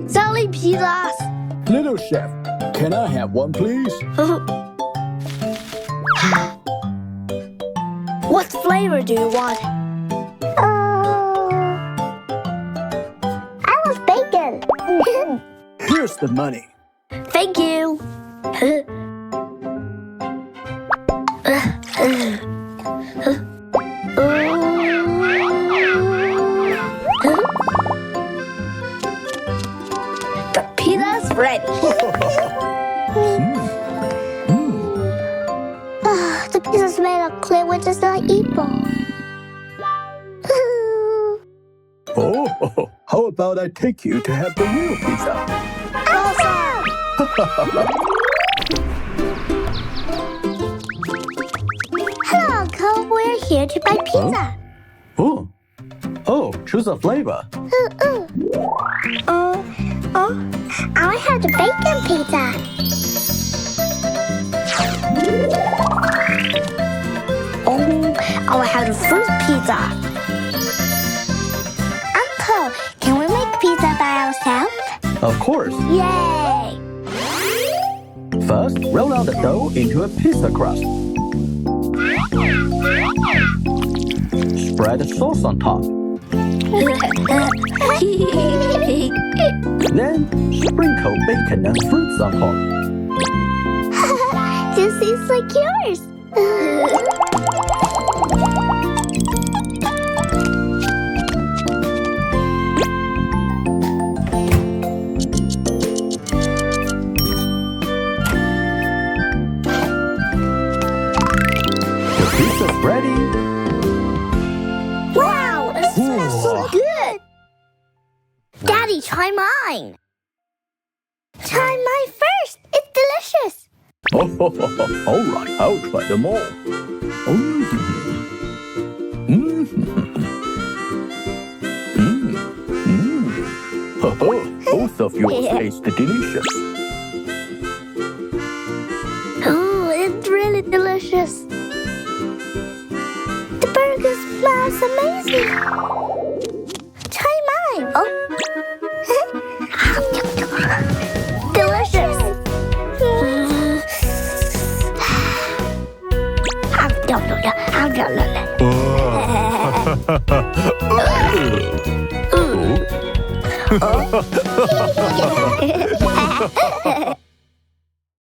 Selling pizzas. Little chef, can I have one, please? What flavor do you want? I want bacon. Here's the money. Thank you. The pizza's ready. The pizza's made of clay, which is not evil. Oh, how about I take you to have the real pizza? Awesome! Hello, Uncle. We're here to buy pizza. Oh, choose a flavor. I have the bacon pizza. I'll have the fruit pizza. Uncle, can we make pizza by ourselves? Of course. Yay! First, roll out the dough into a pizza crust. Spread the sauce on top. Then, sprinkle bacon and fruits on top. This is like yours. The pizza's ready. Wow, it smells so good. Daddy, try mine. Try mine first. It's delicious. All right, I'll try them all. Both of yours taste delicious. Oh, it's really delicious. The burger smells amazing. Try mine. Delicious.